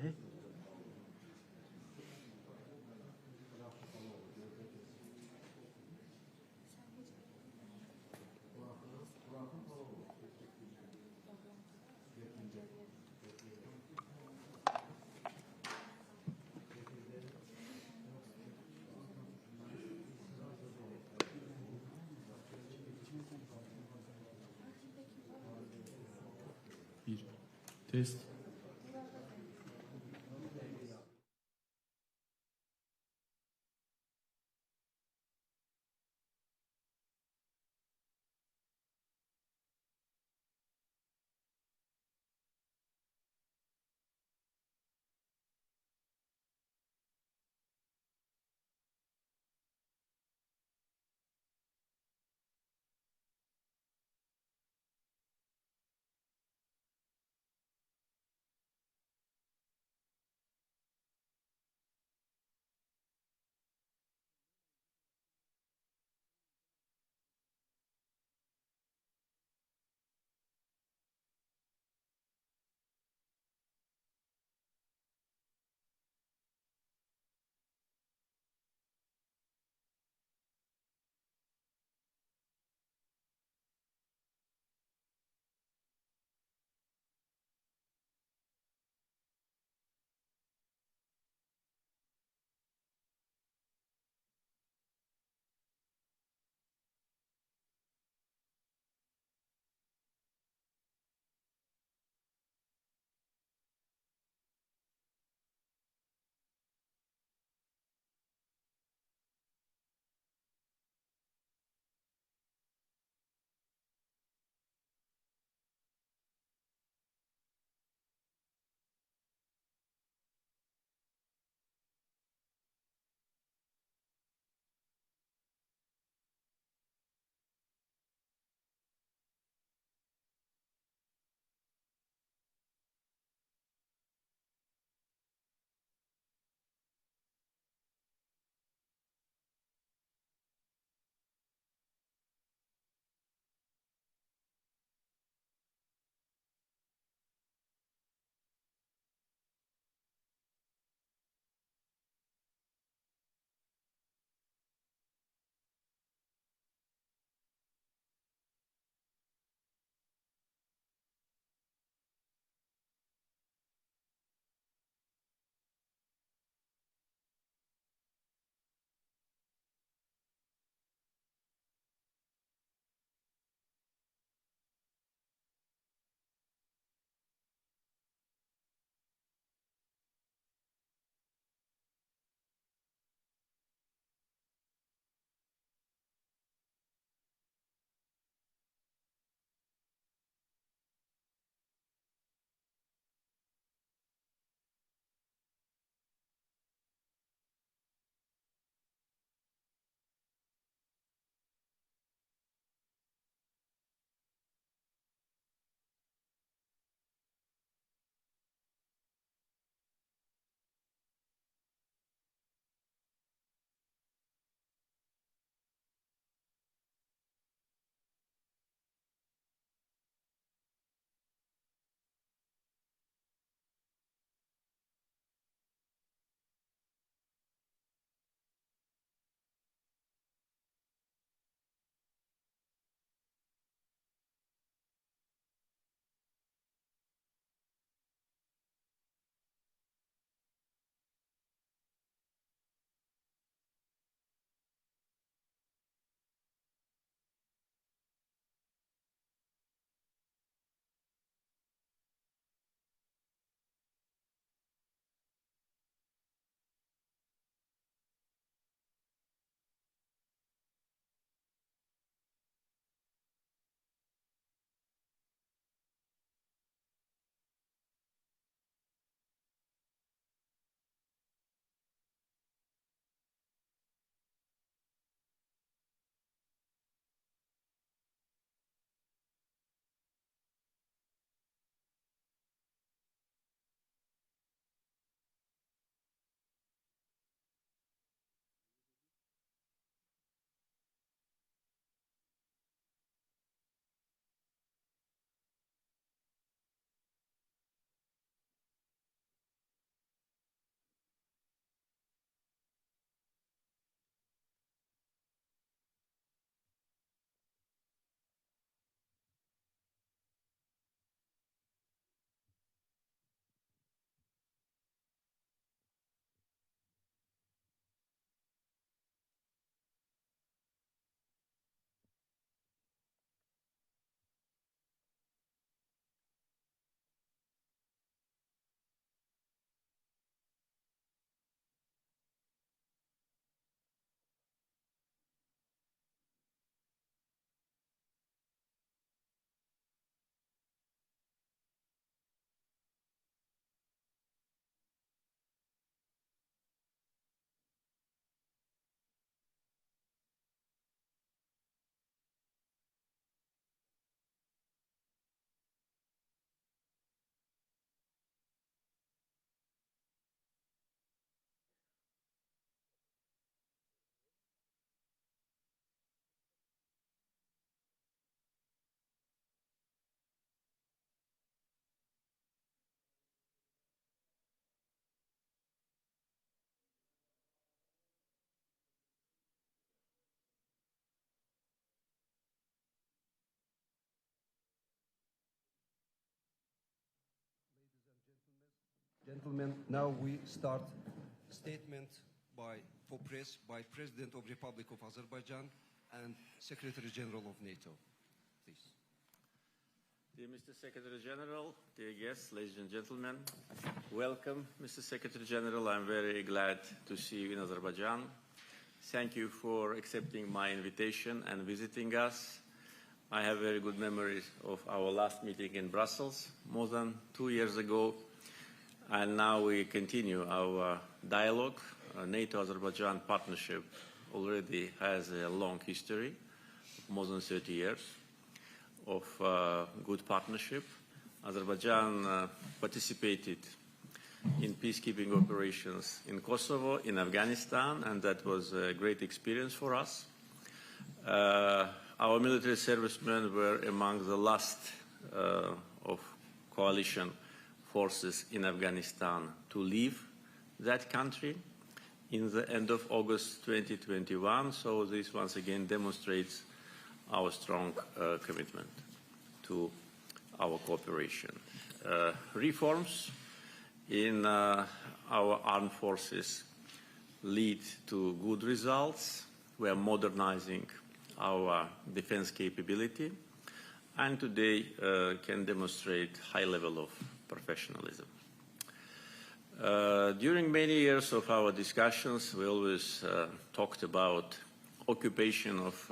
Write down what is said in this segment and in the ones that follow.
Bir. Test. gentlemen, now we start statement for press by President of Republic of Azerbaijan and Secretary General of NATO. Please. Dear Mr. Secretary General, dear guests, ladies and gentlemen, welcome, Mr. Secretary General. I'm very glad to see you in Azerbaijan. Thank you for accepting my invitation and visiting us. I have very good memories of our last meeting in Brussels more than 2 years ago, and now we continue our dialogue. NATO-Azerbaijan partnership already has a long history, more than 30 years of good partnership. Azerbaijan participated in peacekeeping operations in Kosovo, in Afghanistan, and that was a great experience for us. Our military servicemen were among the last of coalition forces in Afghanistan to leave that country in the end of August 2021, so this once again demonstrates our strong commitment to our cooperation. Reforms in our armed forces lead to good results. We are modernizing our defense capability, and today can demonstrate high level of professionalism. During many years of our discussions, we always talked about occupation of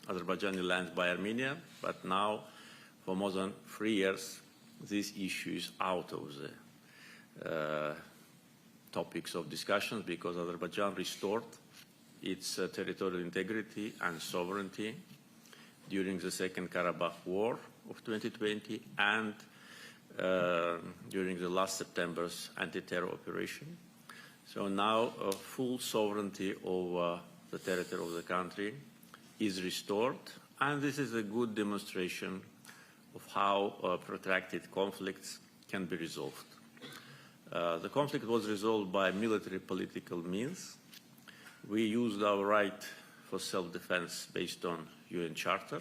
Azerbaijani land by Armenia, but now, for more than 3 years, this issue is out of the topics of discussions because Azerbaijan restored its territorial integrity and sovereignty during the Second Karabakh War of 2020 and during the last September's anti-terror operation. So now full sovereignty over the territory of the country is restored, and this is a good demonstration of how protracted conflicts can be resolved. The conflict was resolved by military political means. We used our right for self-defense based on UN Charter,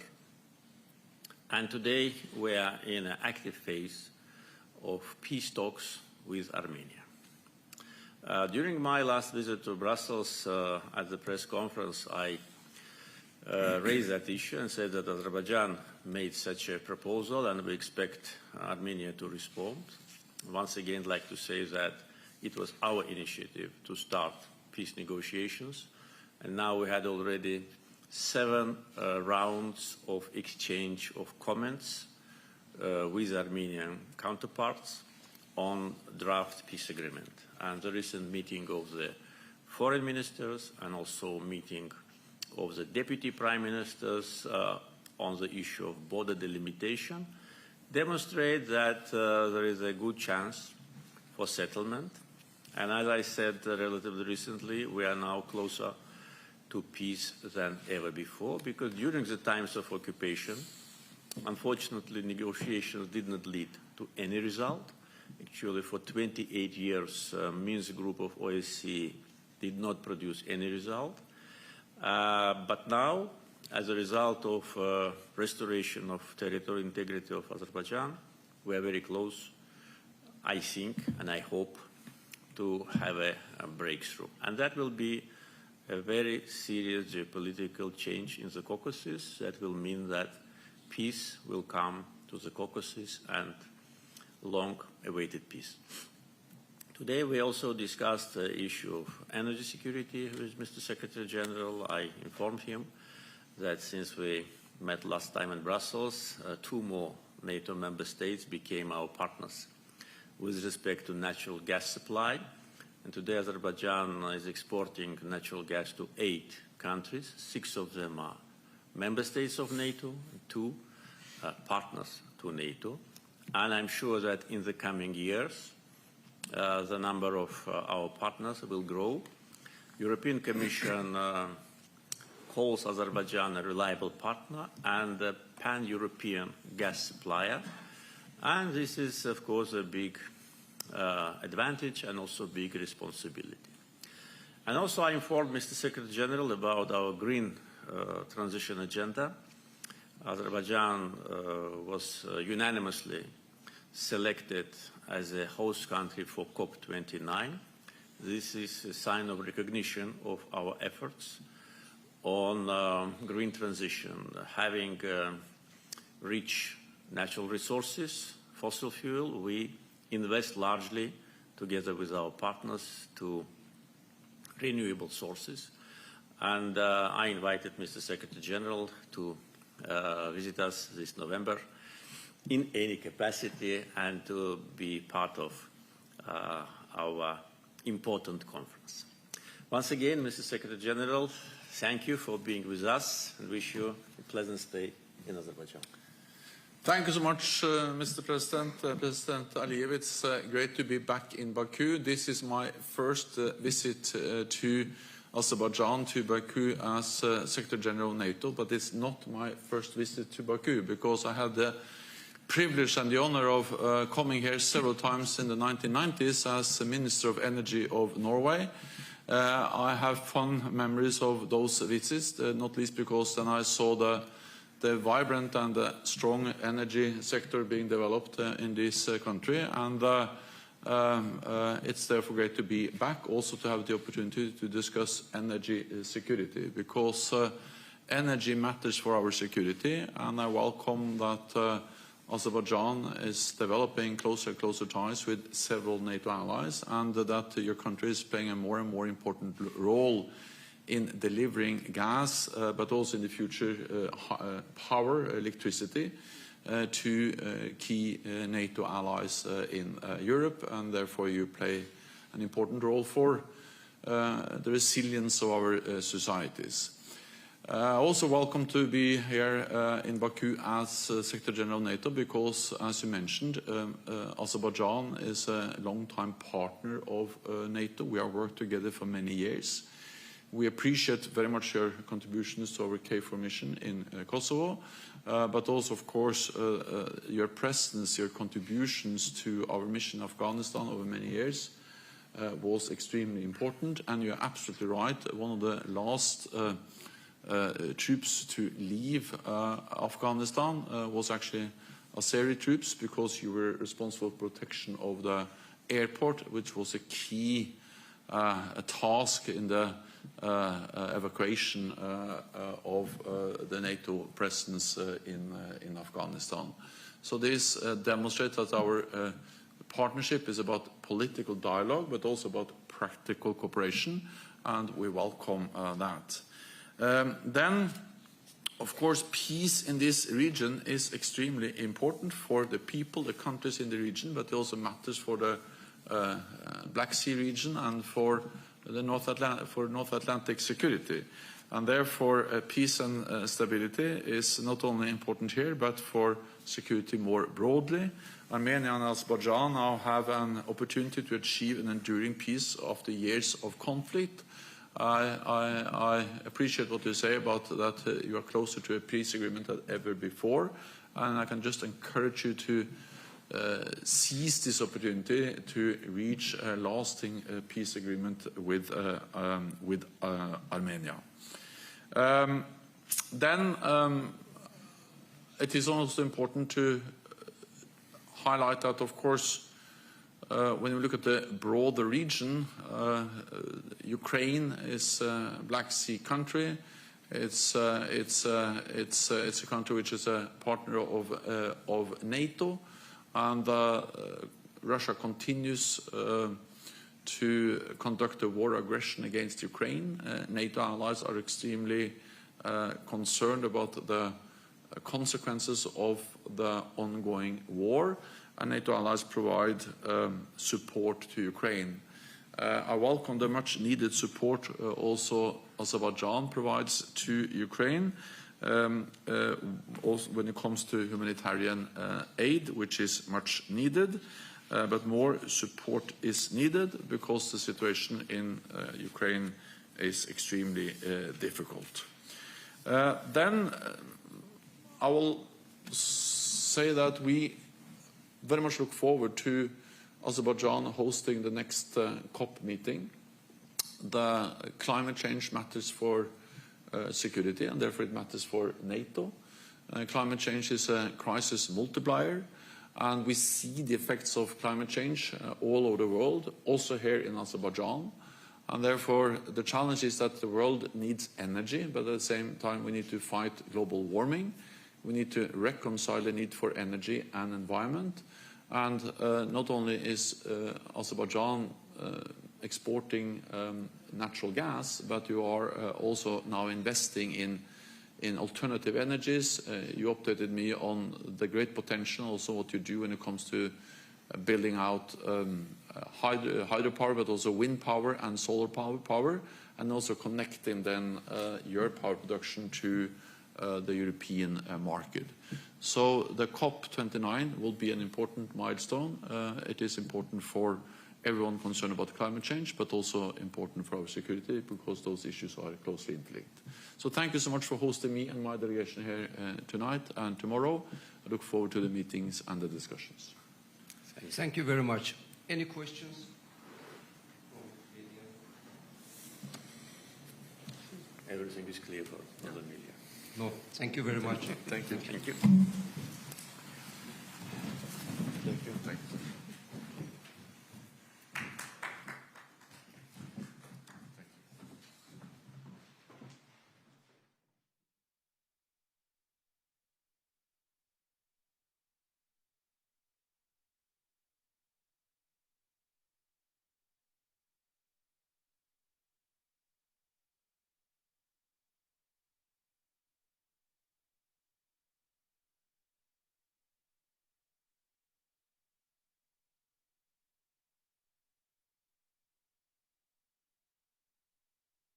and today we are in an active phase of peace talks with Armenia. During my last visit to Brussels at the press conference, I raised that issue and said that Azerbaijan made such a proposal and we expect Armenia to respond. Once again, I'd like to say that it was our initiative to start peace negotiations, and now we had already 7 rounds of exchange of comments with Armenian counterparts on draft peace agreement. And the recent meeting of the foreign ministers and also meeting of the deputy prime ministers on the issue of border delimitation demonstrate that there is a good chance for settlement. And as I said relatively recently, we are now closer to peace than ever before, because during the times of occupation, unfortunately, negotiations did not lead to any result. Actually, for 28 years, Minsk group of OSCE did not produce any result. But now, as a result of restoration of territorial integrity of Azerbaijan, we are very close, I think, and I hope, to have a breakthrough. And that will be a very serious geopolitical change in the Caucasus. That will mean that peace will come to the Caucasus, and long-awaited peace. Today we also discussed the issue of energy security with Mr. Secretary General. I informed him that since we met last time in Brussels, 2 more NATO member states became our partners with respect to natural gas supply. And today Azerbaijan is exporting natural gas to 8 countries. 6 of them are member states of NATO, 2 partners to NATO. And I'm sure that in the coming years, the number of our partners will grow. European Commission calls Azerbaijan a reliable partner and a pan-European gas supplier. And this is, of course, a big advantage and also big responsibility. And also I informed Mr. Secretary General about our green transition agenda. Azerbaijan was unanimously selected as a host country for COP29. This is a sign of recognition of our efforts on green transition, having rich natural resources, fossil fuel. We invest largely together with our partners to renewable sources. And I invited Mr. Secretary General to visit us this November in any capacity and to be part of our important conference. Once again, Mr. Secretary General, thank you for being with us and wish you a pleasant stay in Azerbaijan. Thank you so much, Mr. President. President Aliyev, it's great to be back in Baku. This is my first visit to Azerbaijan, to Baku as Secretary General of NATO, but it's not my first visit to Baku because I had the privilege and the honor of coming here several times in the 1990s as Minister of Energy of Norway. I have fond memories of those visits, not least because then I saw the vibrant and strong energy sector being developed in this country, and it's therefore great to be back, also to have the opportunity to discuss energy security, because energy matters for our security, and I welcome that Azerbaijan is developing closer and closer ties with several NATO allies, and that your country is playing a more and more important role in delivering gas, but also in the future power, electricity, to key NATO allies in Europe, and therefore you play an important role for the resilience of our societies. Also welcome to be here in Baku as Secretary General of NATO because, as you mentioned, Azerbaijan is a long-time partner of NATO. We have worked together for many years. We appreciate very much your contributions to our KFOR mission in Kosovo, but also, of course, your presence, your contributions to our mission in Afghanistan over many years was extremely important. And you're absolutely right, one of the last troops to leave Afghanistan was actually Azeri troops, because you were responsible for protection of the airport, which was a key task in the evacuation of the NATO presence in Afghanistan. So this demonstrates that our partnership is about political dialogue, but also about practical cooperation, and we welcome that. Then, of course, peace in this region is extremely important for the people, the countries in the region, but it also matters for the Black Sea region and for the North Atlantic security. And therefore, peace and stability is not only important here, but for security more broadly. Armenia and Azerbaijan now have an opportunity to achieve an enduring peace after years of conflict. I appreciate what you say about that you are closer to a peace agreement than ever before, and I can just encourage you to seize this opportunity to reach a lasting peace agreement with Armenia. Then it is also important to highlight that, of course, when you look at the broader region, Ukraine is a Black Sea country. It's a country which is a partner of NATO, and Russia continues to conduct a war aggression against Ukraine. NATO allies are extremely concerned about the consequences of the ongoing war, and NATO allies provide support to Ukraine. I welcome the much needed support also Azerbaijan provides to Ukraine, also when it comes to humanitarian aid, which is much needed, but more support is needed because the situation in Ukraine is extremely difficult. Then I will say that we very much look forward to Azerbaijan hosting the next COP meeting. The climate change matters for security, and therefore it matters for NATO. Climate change is a crisis multiplier, And we see the effects of climate change all over the world, also here in Azerbaijan. And therefore, the challenge is that the world needs energy, but at the same time, we need to fight global warming. We need to reconcile the need for energy and environment. And not only is Azerbaijan exporting natural gas, but you are also now investing in alternative energies. You updated me on the great potential, also what you do when it comes to building out hydropower, but also wind power and solar power, and also connecting then your power production to the European market. So the COP29 will be an important milestone. It is important for everyone concerned about climate change, but also important for our security because those issues are closely interlinked. So thank you so much for hosting me and my delegation here tonight and tomorrow. I look forward to the meetings and the discussions. Thank you very much. Any questions? Everything is clear for the media. No. Thank you very much. Thank you. Thank you.